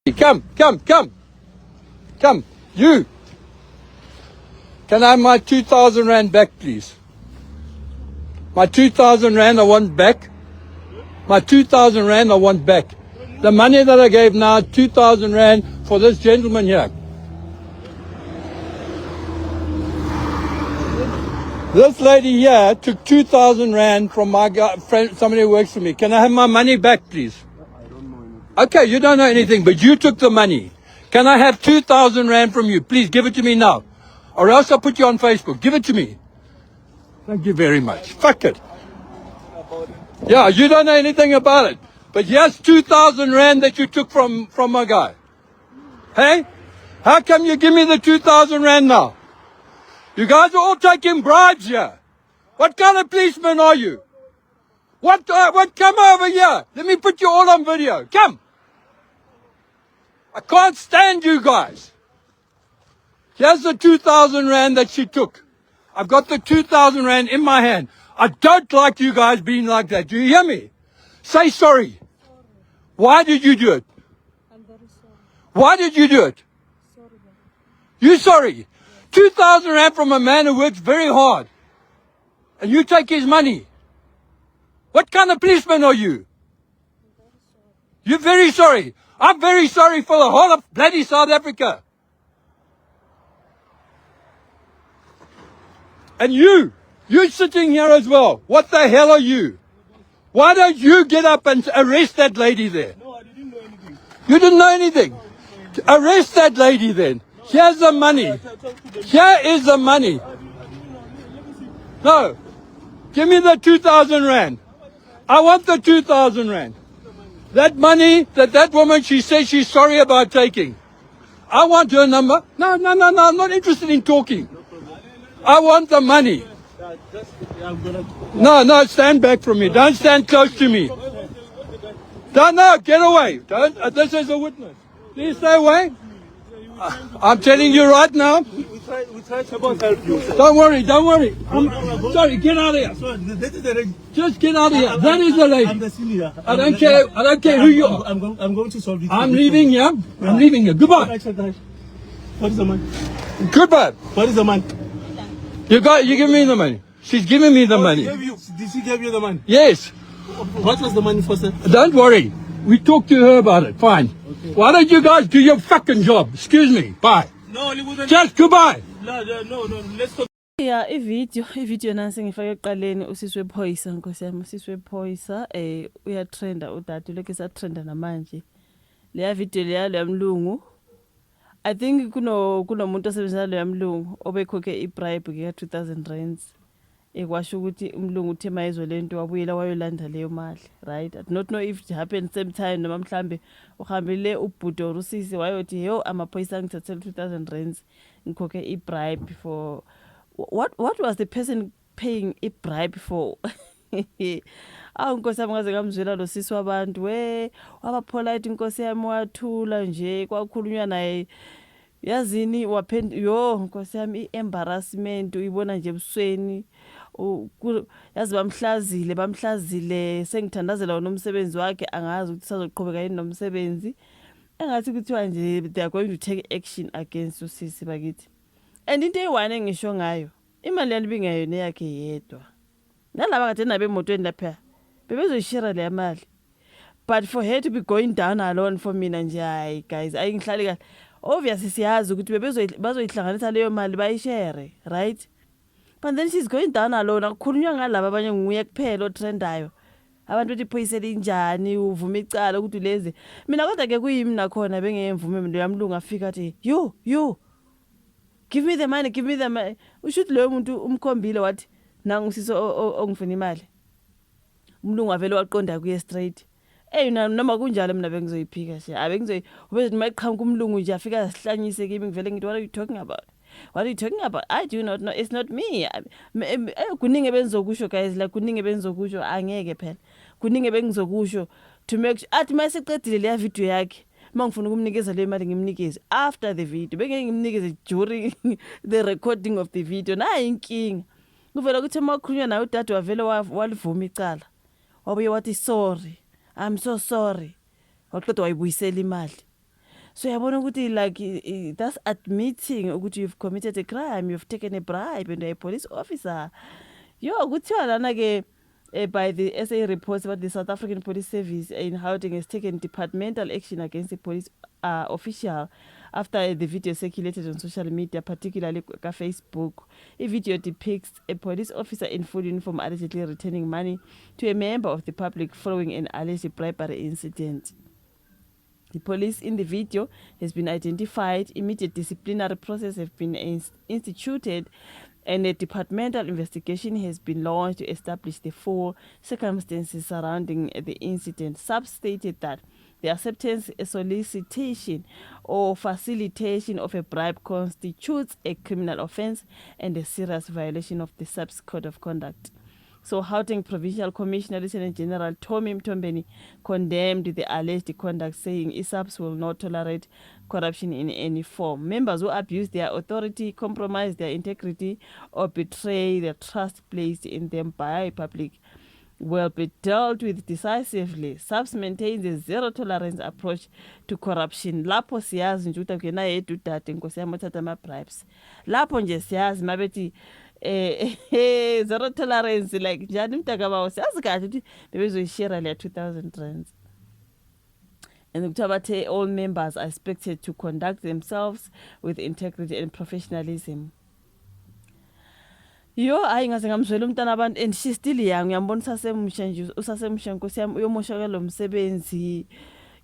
Come. You. Can I have my 2,000 rand back, please? My 2,000 rand I want back. My 2,000 rand I want back. The money that I gave now, 2,000 rand for this gentleman here. This lady here took 2,000 rand from my friend, somebody who works for me. Can I have my money back, please? Okay, you don't know anything, but you took the money. Can I have 2,000 rand from you? Please give it to me now. Or else I'll put you on Facebook. Give it to me. Thank you very much. Fuck it. Yeah, you don't know anything about it. But here's 2,000 rand that you took from my guy. Hey? How come you give me the 2,000 rand now? You guys are all taking bribes here. What kind of policeman are you? What, come over here. Let me put you all on video. Come. I can't stand you guys. Here's the 2,000 rand that she took. I've got the 2,000 rand in my hand. I don't like you guys being like that. Do you hear me? Say sorry. Why did you do it? I'm very sorry. Why did you do it? Sorry. You sorry? 2,000 rand from a man who works very hard. And you take his money. What kind of policeman are you? You're very sorry. I'm very sorry for the whole of bloody South Africa. And you're sitting here as well. What the hell are you? Why don't you get up and arrest that lady there? No, I didn't know anything. You didn't know anything? Arrest that lady then. Here's the money. Here is the money. No. Give me the 2,000 rand. I want the 2,000 rand. That money that woman, she says she's sorry about taking. I want her number. No, I'm not interested in talking. I want the money. No, stand back from me. Don't stand close to me. No, get away. Don't, this is a witness. Please stay away. I'm telling you right now. We try to help you. Don't worry. I'm sorry, get out of here. So, that is the Just get out of here. That is the I'm lady. the senior. I don't care who you are. I'm going to solve it. I'm leaving here. I'm leaving here. Goodbye. What is the money? Goodbye. What is the money? You give me the money. She's giving me the money. Did she give you the money? Yes. What was the money for, sir? Don't worry. We talked to her about it. Fine. Okay. Why don't you guys do your fucking job? Excuse me. Bye. No, it wasn't. Just goodbye. No. Let's talk. Yeah, ivideo nansi ngifake eqaleni usiswe Phoyisa nkosi yami usiswe Phoyisa uyatrenda udade lokho esatrenda namanje. Leya video leya yamlungu. I think kunomuntu osebenzisa lo yamlungu obekhokhe ibribe ke 2,000 rands. Ekwasho ukuthi umlungu uthe mayezwe lento wabuyela wayolanda leyo mali, right? I do not know if it happened same time noma mhlambe uhambile ubhudo urusisi wayothi yo amaphoyisa ngithathela 2,000 rands ngikhokhe ibribe for what was the person paying a bribe for? Nkosi yami ngaze ngamzwela lo sisi wabantu waba polite nkosi yami wathula nje kwakhulunywa naye yazini yo nkosi yami embarrassment uyibona nje ebusweni yazi bamhlazile sengithandazela wona umsebenzi wakhe angazi ukuthi sazoqhubeka yini nomsebenzi engathi kuthiwa nje they are going to take action against usisi bakithi. And into eyiwane ngisho ngayo imali yanibingayona yakhe yedwa nalaba kade nabe emotweni lapha bebezoyishira le mali, but for her to be going down alone for mina nje hayi guys ayingihlali kahle. Obviously siyazi ukuthi bazoyihlanganisa leyo mali bayishare, right? But then she's going down alone. Akukhulunywa ngalabo abanye nguye kuphela otrendayo. Abantu bethi Phoyisa injani uvuma icala ukuthi lezi. Mina kodwa ke kuyimi nakhona bengeyemvume lo yamlunga afika athi you give me the money. Ushuthi leyo muntu umkhombile wathi nangisiso ongifuna imali. Umlungu avele waqonda kuye straight. Noma kunjalo mina bengizoyiphika nje. Abengizoyi ubethi mayiqhamuka kumlungu nje afika asihlanyise kimi ngivele ngithi what are you talking about? What are you talking about? I do not know. It's not me. Kuningi bengizokusho guys, like kuningi bengizokusho angeke phela. Kuningi bengizokusho to make sure athi mayiseqedile le video yakhe. Mangifuna ukumnikeza le mali ngimnikeze after the video. Bengeke ngimnikeze during the recording of the video. Nayi inkinga. Kuvela ukuthi emakhulunywa naye udade wavele walivuma icala. Wabuye wathi sorry. I'm so sorry. Waqeda wayibuyisela imali. So yabona ukuthi like that's admitting ukuthi you've committed a crime, you've taken a bribe and you're a police officer. Yo, kuthiwa lana ke by the SA reports about the South African Police Service in Gauteng has taken departmental action against the police official after the video circulated on social media, particularly Facebook. A video depicts a police officer in full uniform allegedly returning money to a member of the public following an alleged bribery incident. The police in the video has been identified, immediate disciplinary process have been instituted, and a departmental investigation has been launched to establish the full circumstances surrounding the incident. SAPS stated that the acceptance, solicitation, or facilitation of a bribe constitutes a criminal offense and a serious violation of the SAPS Code of Conduct. So Gauteng Provincial Commissioner Lieutenant General Tommy Mtombeni condemned the alleged conduct, saying ISAPS will not tolerate corruption in any form. Members who abuse their authority, compromise their integrity, or betray the trust placed in them by public will be dealt with decisively. SAPS maintains a zero tolerance approach to corruption. Lapho siyazi nje ukuthi akuyena yedwa udade Nkosi yami othatha ama-bribes. Lapho nje siyazi mabethi zero tolerance like njani umntaka bawo siyazi kahle ukuthi bebezoyishare leya 2000 rands. And kuthiwa bathe all members are expected to conduct themselves with integrity and professionalism. Yo hayi ngaze ngamzwela umntana abantu and she's still young, uyambona usasemusha nje usasemusha Nkosi yami uyomoshakala lo msebenzi.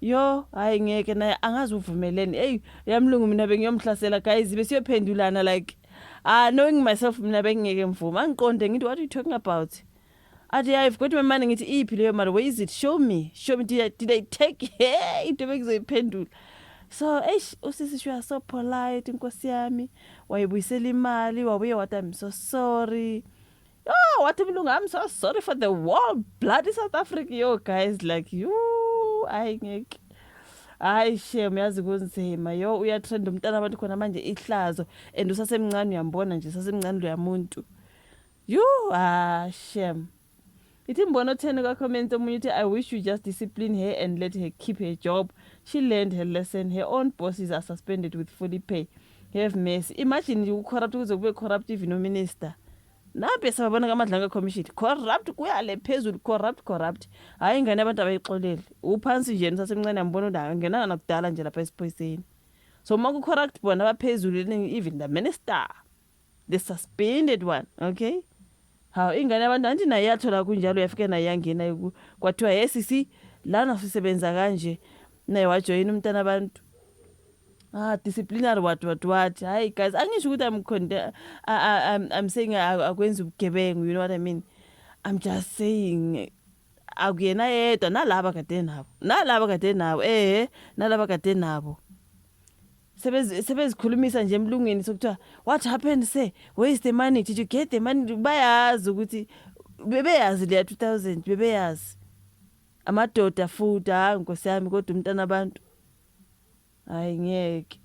Yo hayi ngeke naye angazi uvumelene. Hey yamlungu mina bengiyomhlasela guys besiyophendulana like knowing myself mina bengeke mvuma angiqonde ngithi what are you talking about. Athi I've got my money ngithi iphi leyo mali, where is it, show me did I take into bengizoyiphendula. So usisi you are so polite Nkosi yami wayibuyisela imali wabuye wathi I'm so sorry. Oh what mlungu, I'm so sorry for the whole bloody South Africa. Yo guys like you hayi ngeke hayi shame yazi kunzima. Yo uyatrend umntana abantu khona manje ihlazo and usasemncane uyambona nje usasemncane lo yamuntu. Yo shame. Ithi mbono 10 ka comment omunye uthi I wish you just discipline her and let her keep her job. She learned her lesson. Her own bosses are suspended with fully pay. Have mercy. Imagine you corrupt kuzokube corrupt even no minister. Nabe sababona kaMadlanga commission corrupt kuyale phezulu corrupt hayi ngane abantu abayixolele uphansi nje sasemncane yambona unda ngena nakudala nje lapha esiphoyiseni. So maku corrupt bona abaphezulu even the minister, the suspended one, okay. How ingane abantu anti naye yathola kunjalo yafike naye yangena kwathiwa yesisi lana sisebenza kanje naye wajoin umntana abantu. Disciplinary what. Hi guys, angisho ukuthi I'm saying akwenza ubugebengu, you know what I mean. I'm just saying akuyena yedwa nalaba kade nabo nalaba kade nabo sebezikhulumisa nje emlungeni sokuthiwa what happened, say where is the money, did you get the money. Bayazi ukuthi bebeyazi leya 2000 bebeyazi amadoda futhi Nkosi yami kodwa umntana abantu hayi ngeke.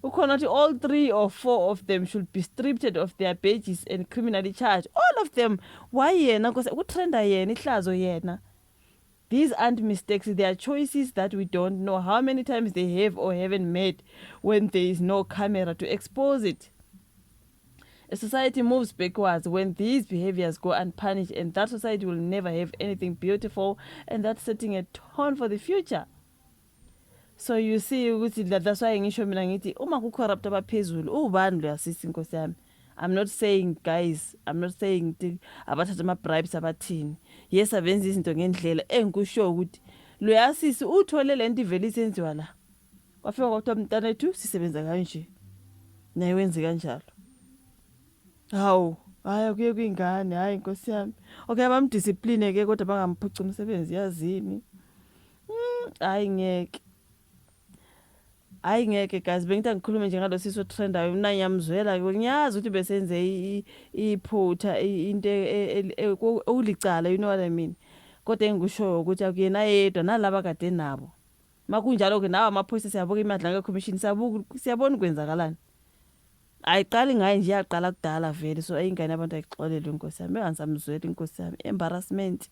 Ukhona ukuthi all 3 or 4 of them should be stripped of their badges and criminally charged. All of them. Why yena Nkosi utrenda yena ihlazo yena. These aren't mistakes, they are choices that we don't know how many times they have or haven't made when there is no camera to expose it. A society moves backwards when these behaviors go unpunished, and that society will never have anything beautiful, and that's setting a tone for the future. So you see that's why ngisho mina ngithi uma ku corrupt abaphezulu ubani lo yasisi Nkosi yami. I'm not saying guys, I'm not saying abathatha ama bribes abathini. Yes abenza izinto ngendlela engikusho ukuthi lo yasisi uthole lento ivele isenziwa la. Wafika kwathiwa mntana ethu sisebenza kanje. Naye wenze kanjalo. Hawu, hayi kuye kwingane, hayi Nkosi yami. Okay abamdiscipline ke kodwa bangamphuca umsebenzi yazini. Hayi ngeke guys, bengithi ngikhulume nje ngalo siso trendayo mina ngiyamzwela ngiyazi ukuthi besenze iphutha into ulicala, you know what I mean. Kodwa engikusho ukuthi akuyena yedwa nalaba kade nabo. Makunjalo ke nawo amaphoyisa siyabuka iMadlanga commission siyabona kwenzakalani. Ayiqali ngaye nje yaqala kudala vele, so ayingane abantu ayixolelwe Nkosi yami. Bengasamzweli Nkosi yami, embarrassment.